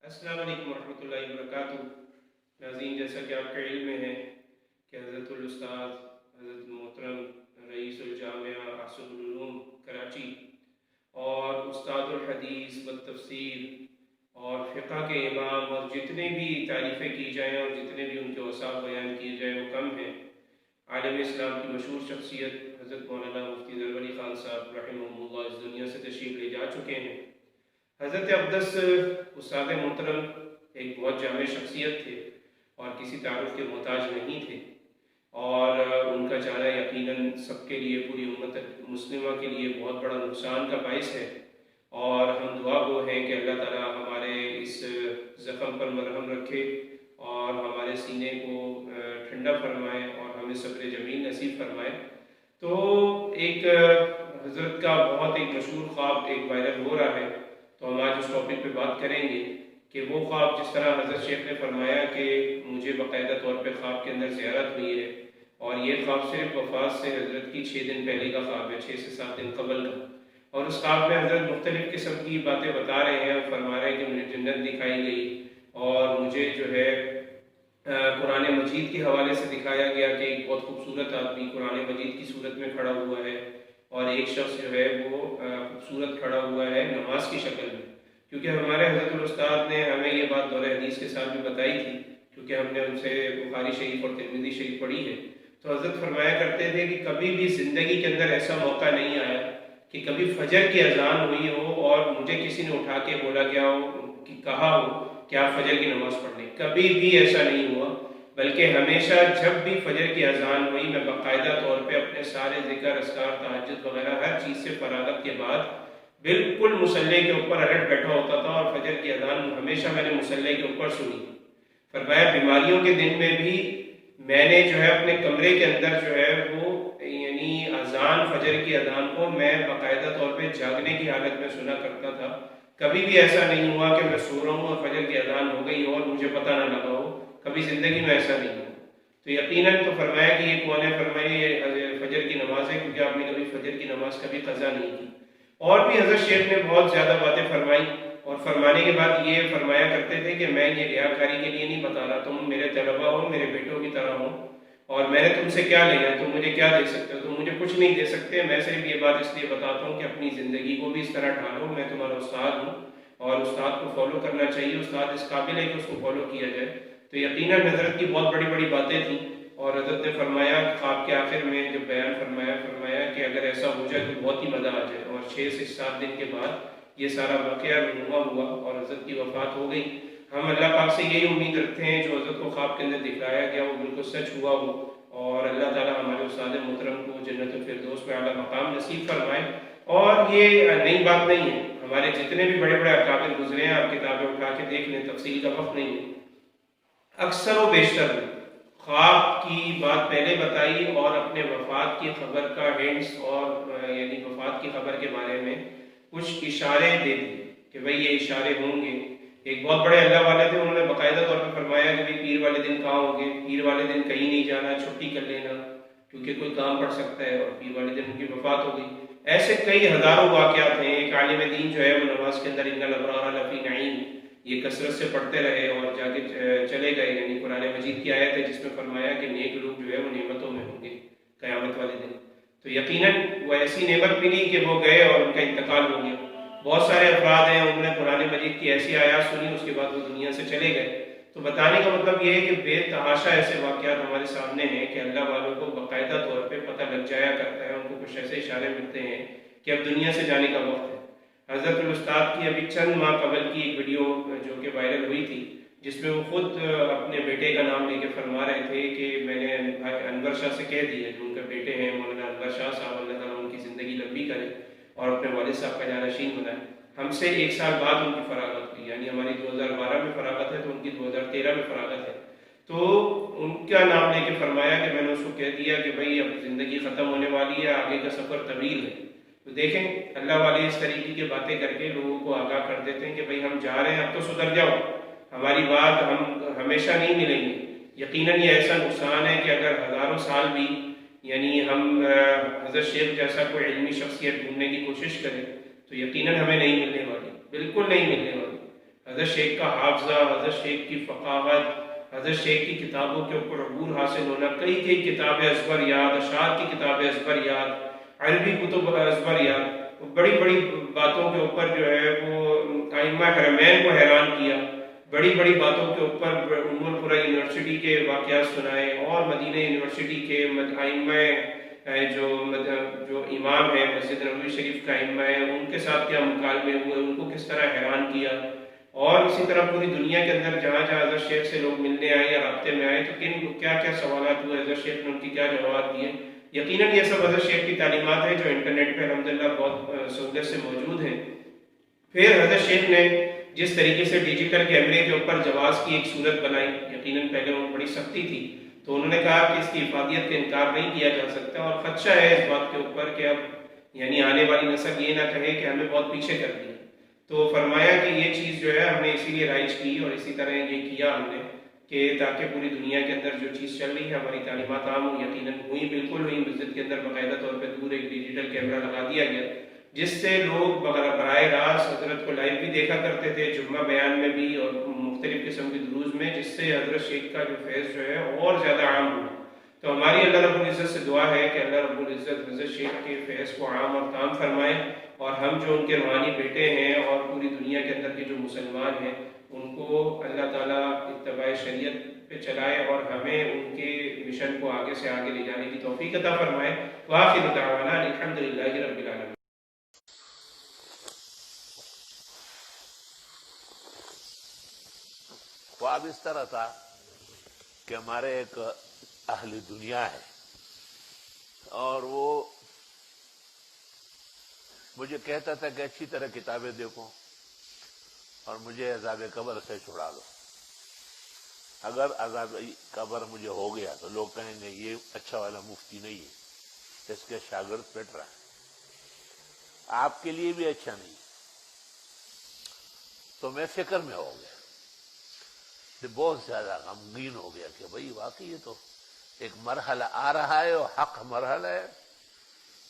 السلام علیکم ورحمۃ اللہ وبرکاتہ۔ ناظرین، جیسا کہ آپ کے علم میں ہے کہ حضرت الاستاذ حضرت محترم رئیس الجامعہ احسن العلوم کراچی اور استاد الحدیث و تفسیر اور فقہ کے امام، اور جتنے بھی تعریفیں کی جائیں اور جتنے بھی ان کے اوصاف بیان کیے جائیں وہ کم ہیں، عالم اسلام کی مشہور شخصیت حضرت مولانا مفتی ظفر علی خان صاحب رحمہ اللہ اس دنیا سے تشریف لے جا چکے ہیں۔ حضرت اقدس استاد محترم ایک بہت جامع شخصیت تھے اور کسی تعارف کے محتاج نہیں تھے، اور ان کا جانا یقیناً سب کے لیے، پوری امت مسلمہ کے لیے بہت بڑا نقصان کا باعث ہے، اور ہم دعا گو ہیں کہ اللہ تعالیٰ ہمارے اس زخم پر مرہم رکھے اور ہمارے سینے کو ٹھنڈا فرمائے اور ہمیں صبر جمیل نصیب فرمائے۔ تو ایک حضرت کا بہت ایک مشہور خواب ایک وائرل ہو رہا ہے، تو ہم آج اس ٹاپک پہ بات کریں گے کہ وہ خواب، جس طرح حضرت شیخ نے فرمایا کہ مجھے باقاعدہ طور پہ خواب کے اندر زیارت ہوئی ہے، اور یہ خواب صرف وفات سے حضرت کی 6 دن پہلے کا خواب ہے، 6 سے 7 دن قبل کا، اور اس خواب میں حضرت مختلف قسم کی باتیں بتا رہے ہیں اور فرما رہے ہیں کہ مجھے جنت دکھائی گئی، اور مجھے جو ہے قرآن مجید کے حوالے سے دکھایا گیا کہ ایک بہت خوبصورت آدمی قرآن مجید کی صورت میں کھڑا ہوا ہے، اور ایک شخص جو ہے وہ خوبصورت کھڑا ہوا ہے نماز کی شکل میں، کیونکہ ہمارے حضرت الاستاد نے ہمیں یہ بات دور حدیث کے ساتھ بھی بتائی تھی، کیونکہ ہم نے ان سے بخاری شریف اور ترمذی شریف پڑھی ہے۔ تو حضرت فرمایا کرتے تھے کہ کبھی بھی زندگی کے اندر ایسا موقع نہیں آیا کہ کبھی فجر کی اذان ہوئی ہو اور مجھے کسی نے اٹھا کے بولا گیا ہو کہ کہا ہو کہ آپ فجر کی نماز پڑھ لیں، کبھی بھی ایسا نہیں ہوا، بلکہ ہمیشہ جب بھی فجر کی اذان ہوئی میں باقاعدہ طور پہ اپنے سارے ذکر، اذکار، تہجد وغیرہ ہر چیز سے فراغت کے بعد بالکل مصلی کے اوپر الٹ بیٹھا ہوتا تھا، اور فجر کی اذان ہمیشہ میں نے مصلی کے اوپر سنی۔ فرمایا بیماریوں کے دن میں بھی میں نے جو ہے اپنے کمرے کے اندر جو ہے وہ یعنی اذان، فجر کی اذان کو میں باقاعدہ طور پہ جاگنے کی حالت میں سنا کرتا تھا، کبھی بھی ایسا نہیں ہوا کہ میں سو رہا ہوں اور فجر کی اذان ہو گئی اور مجھے پتہ نہ لگا ہو، کبھی زندگی میں ایسا نہیں ہوا۔ تو یقیناً تو فرمایا کہ یہ کون ہے؟ فرمایا یہ فجر کی نماز ہے، کیونکہ آپ نے کبھی فجر کی نماز کبھی قضا نہیں کی۔ اور بھی حضرت شیخ نے بہت زیادہ باتیں فرمائی، اور فرمانے کے بعد یہ فرمایا کرتے تھے کہ میں یہ ریاکاری کے لیے نہیں بتا رہا، تم میرے طلبہ ہو، میرے بیٹوں کی طرح ہو، اور میں نے تم سے کیا لینا ہے، تم مجھے کیا دے سکتے ہو، تم مجھے کچھ نہیں دے سکتے، میں صرف یہ بات اس لیے بتاتا ہوں کہ اپنی زندگی کو بھی اس طرح ڈھالو، میں تمہارا استاد ہوں اور استاد کو فالو کرنا چاہیے، استاد اس قابل ہے کہ اس کو فالو کیا جائے۔ تو یقیناً حضرت کی بہت بڑی بڑی باتیں تھیں، اور حضرت نے فرمایا خواب کے آخر میں جب بیان فرمایا کہ اگر ایسا ہو جائے تو بہت ہی مزہ آ جائے، اور 6 سے 7 دن کے بعد یہ سارا واقعہ رونما ہوا اور حضرت کی وفات ہو گئی۔ ہم اللہ پاک سے یہی امید رکھتے ہیں جو حضرت کو خواب کے اندر دکھایا گیا وہ بالکل سچ ہوا ہو، اور اللہ تعالیٰ ہمارے استاد محترم کو جنت الفردوس میں اعلیٰ مقام نصیب فرمائے۔ اور یہ نئی بات نہیں ہے، ہمارے جتنے بھی بڑے بڑے اکابر گزرے ہیں، آپ کتابیں اٹھا کے دیکھ لیں، تفصیل کا وقت نہیں ہے، اکثر و بیشتر نے خواب کی بات پہلے بتائی اور اپنے وفات کی خبر کا ہنٹس، اور یعنی وفات کی خبر کے بارے میں کچھ اشارے دے دیے کہ بھئی یہ اشارے ہوں گے۔ ایک بہت بڑے اللہ والے تھے، انہوں نے باقاعدہ طور پہ فرمایا کہ بھئی پیر والے دن کہاں ہوں گے، پیر والے دن کہیں نہیں جانا، چھٹی کر لینا کیونکہ کوئی کام پڑ سکتا ہے، اور پیر والے دن ان کی وفات ہو گئی۔ ایسے کئی ہزاروں واقعات ہیں۔ ایک عالم دین جو ہے وہ نماز کے اندر ان الابرار لفی نعیم یہ کثرت سے پڑھتے رہے اور جا کے چلے گئے، یعنی قرآن مجید کی آیت ہے جس میں فرمایا کہ نیک لوگ جو ہے وہ نعمتوں میں ہوں گے قیامت والے دن۔ تو یقیناً وہ ایسی نعمت ملی کہ وہ گئے اور ان کا انتقال ہو گیا۔ بہت سارے افراد ہیں، انہوں نے قرآن مجید کی ایسی آیات سنی، اس کے بعد وہ دنیا سے چلے گئے۔ تو بتانے کا مطلب یہ ہے کہ بے تحاشا ایسے واقعات ہمارے سامنے ہیں کہ اللہ والوں کو باقاعدہ طور پہ پتہ لگ جایا کرتا ہے، ان کو کچھ ایسے اشارے ملتے ہیں کہ اب دنیا سے جانے کا وقت ہے۔ حضرت الاستاد کی ابھی چند ماہ قبل کی ایک ویڈیو جو کہ وائرل ہوئی تھی، جس میں وہ خود اپنے بیٹے کا نام لے کے فرما رہے تھے کہ میں نے انور شاہ سے کہہ دیا، جو ان کے بیٹے ہیں مولانا انور شاہ صاحب، اللہ تعالیٰ ان کی زندگی لمبی کرے اور اپنے والد صاحب کا جانشین بنائے۔ ہم سے 1 سال بعد ان کی فراغت ہوئی، یعنی ہماری 2012 میں فراغت ہے تو ان کی 2013 میں فراغت ہے۔ تو ان کا نام لے کے فرمایا کہ میں نے اس کو کہہ دیا کہ بھئی اب زندگی ختم ہونے والی ہے، آگے کا سفر طویل ہے۔ تو دیکھیں اللہ والے اس طریقے کی باتیں کر کے لوگوں کو آگاہ کر دیتے ہیں کہ بھئی ہم جا رہے ہیں، اب تو سدھر جاؤ، ہماری بات ہم ہمیشہ نہیں ملیں گے۔ یقیناً یہ ایسا نقصان ہے کہ اگر ہزاروں سال بھی یعنی ہم حضرت شیخ جیسا کوئی علمی شخصیت ڈھونڈنے کی کوشش کریں تو یقیناً ہمیں نہیں ملنے والی، بالکل نہیں ملنے والی۔ حضرت شیخ کا حافظہ، حضرت شیخ کی فقاہت، حضرت شیخ کی کتابوں کے اوپر عبور حاصل ہونا، کئی کئی کتابیں ازبر یاد، اشعار کی کتابیں ازبر یاد، عربی کتب ازبر یاد، بڑی بڑی باتوں کے اوپر جو ہے وہ ائمہ حرمین کو حیران کیا، بڑی بڑی باتوں کے اوپر ام القری یونیورسٹی کے واقعات سنائے، اور مدینہ یونیورسٹی کے ائمہ جو امام ہیں مسجد نبوی شریف کا ائمہ ہے، ان کے ساتھ کیا مکالمے ہوئے، ان کو کس طرح حیران کیا، اور اسی طرح پوری دنیا کے اندر جہاں جہاں حضرت شیخ سے لوگ ملنے آئے یا رابطے میں آئے تو کیا کیا سوالات ہوئے، حضرت شیخ نے ان کی کیا جواب دیے۔ یقیناً یہ سب حضرت شیخ کی تعلیمات ہیں جو انٹرنیٹ پہ الحمدللہ بہت سہولت سے موجود ہیں۔ پھر حضرت شیخ نے جس طریقے سے ڈیجیٹل کیمرے کے اوپر جواز کی ایک صورت بنائی، یقیناً پہلے وہ بڑی سختی تھی، تو انہوں نے کہا کہ اس کی افادیت کا انکار نہیں کیا جا سکتا، اور خدشہ ہے اس بات کے اوپر کہ اب یعنی آنے والی نسل یہ نہ کہے کہ ہمیں بہت پیچھے کر دیا، تو فرمایا کہ یہ چیز جو ہے ہم نے اسی لیے رائج کی اور اسی طرح یہ کیا ہم نے کہ تاکہ پوری دنیا کے اندر جو چیز چل رہی ہے ہماری تعلیمات عام ہوں۔ یقیناً ہوئی، بالکل ہوئی، مسجد کے اندر باقاعدہ طور پہ دور ایک ڈیجیٹل کیمرہ لگا دیا گیا، جس سے لوگ براہ راست حضرت کو لائیو بھی دیکھا کرتے تھے، جمعہ بیان میں بھی اور مختلف قسم کی دروز میں، جس سے حضرت شیخ کا جو فیض جو ہے اور زیادہ عام ہوا۔ تو ہماری اللہ رب العزت سے دعا ہے کہ اللہ رب العزت حضرت شیخ کے فیض کو عام اور تام فرمائے، اور ہم جو ان کے روحانی بیٹے ہیں اور پوری دنیا کے اندر کے جو مسلمان ہیں ان کو اللہ تعالیٰ اتباع شریعت پہ چلائے اور ہمیں ان کے مشن کو آگے سے آگے لے جانے کی توفیق عطا فرمائے۔ وآخر دعوانا الحمدللہ رب العالمین۔ خواب اس طرح تھا کہ ہمارے ایک اہل دنیا ہے اور وہ مجھے کہتا تھا کہ اچھی طرح کتابیں دیکھو اور مجھے عذاب قبر سے چھڑا دو، اگر عذاب قبر مجھے ہو گیا تو لوگ کہیں گے یہ اچھا والا مفتی نہیں ہے، اس کے شاگرد پٹ رہا ہے، آپ کے لیے بھی اچھا نہیں۔ تو میں فکر میں ہو گیا، بہت زیادہ غمگین ہو گیا کہ بھئی واقعی یہ تو ایک مرحلہ آ رہا ہے اور حق مرحلہ ہے،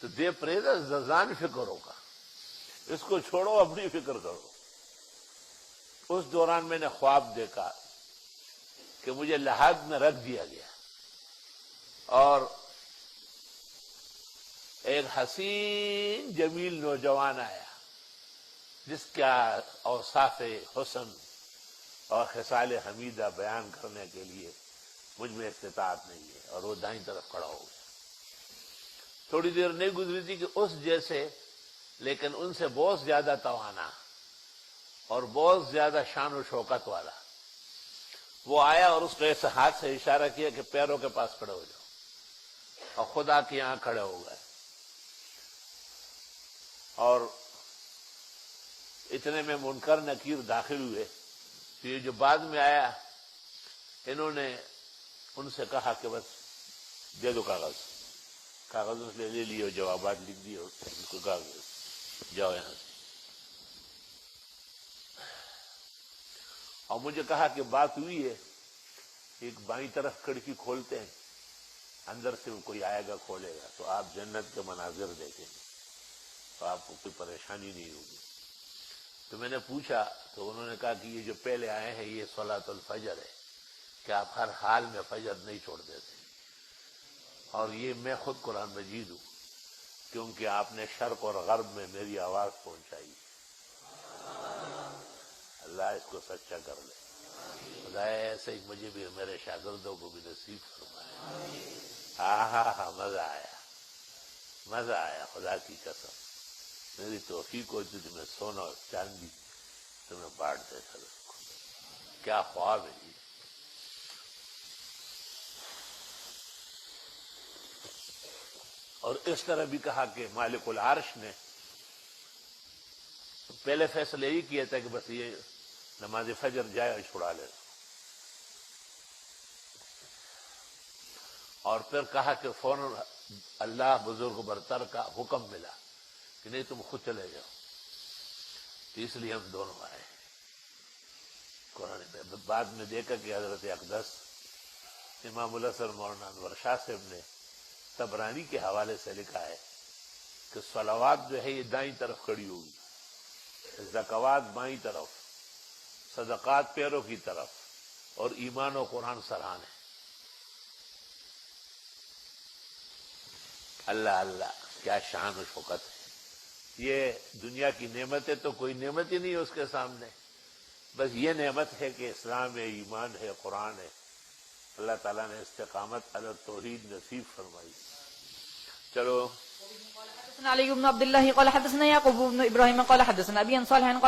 تو دے پریزا ززان فکر ہوگا، اس کو چھوڑو، اپنی فکر کرو۔ اس دوران میں نے خواب دیکھا کہ مجھے لحاظ میں رکھ دیا گیا اور ایک حسین جمیل نوجوان آیا جس کا اوصاف حسن اور خصال حمیدہ بیان کرنے کے لیے مجھ میں استطاعت نہیں ہے، اور وہ دائیں طرف کھڑا ہو گیا۔ تھوڑی دیر نہیں گزری تھی کہ اس جیسے لیکن ان سے بہت زیادہ توانا اور بہت زیادہ شان و شوکت والا وہ آیا اور اس نے ایسے ہاتھ سے اشارہ کیا کہ پیروں کے پاس کھڑے ہو جاؤ، اور خدا کے یہاں کھڑے ہو گئے، اور اتنے میں منکر نکیر داخل ہوئے۔ تو یہ جو بعد میں آیا انہوں نے ان سے کہا کہ بس دے دو کاغذ اس لے لیے اور جوابات لکھ دیے، ان کو کہا جاؤ یہاں سے، اور مجھے کہا کہ بات ہوئی ہے، ایک بائیں طرف کھڑکی کھولتے ہیں، اندر سے کوئی آئے گا کھولے گا تو آپ جنت کے مناظر دیکھیں گے، تو آپ کو کوئی پریشانی نہیں ہوگی۔ تو میں نے پوچھا تو انہوں نے کہا کہ یہ جو پہلے آئے ہیں یہ صلاۃ الفجر ہے کہ آپ ہر حال میں فجر نہیں چھوڑ دیتے، اور یہ میں خود قرآن مجید ہوں کیونکہ آپ نے شرق اور غرب میں میری آواز پہنچائی، اللہ اس کو سچا کر لے، خدا ایسے ہی مجھے بھی میرے شاگردوں کو بھی نصیب فرمائے۔ ہاں مزہ آیا خدا کی قسم، میری توفیق ہو تجھ میں سونا اور چاندی تمہیں بانٹ دے سر، اس کو کیا خواب ہے یہ۔ اور اس طرح بھی کہا کہ مالک العرش نے پہلے فیصلہ یہی کیا تھا کہ بس یہ نماز فجر جائے اور چھڑا لے، اور پھر کہا کہ فوراً اللہ بزرگ برتر کا حکم ملا کہ نہیں تم خود چلے جاؤ، تو اس لیے ہم دونوں آئے۔ قرآن میں بعد میں دیکھا کہ حضرت اقدس امام الحسن مولانا انور شاہ صاحب نے طبرانی کے حوالے سے لکھا ہے کہ صلوات جو ہے یہ دائیں طرف کھڑی ہوگی، زکوات بائیں طرف، صدقات پیروں کی طرف اور ایمان و قرآن سران ہے. اللہ اللہ کیا شان و شوکت ہے. یہ دنیا کی نعمتیں تو کوئی نعمت ہی نہیں ہے اس کے سامنے. بس یہ نعمت ہے کہ اسلام ہے، ایمان ہے، قرآن ہے. اللہ تعالیٰ نے استقامت علی التوحید نصیب فرمائی. چلو. حدثنا علي بن عبد الله قال حدثنا يعقوب بن ابراهيم قال حدثنا ابي عن صالح قال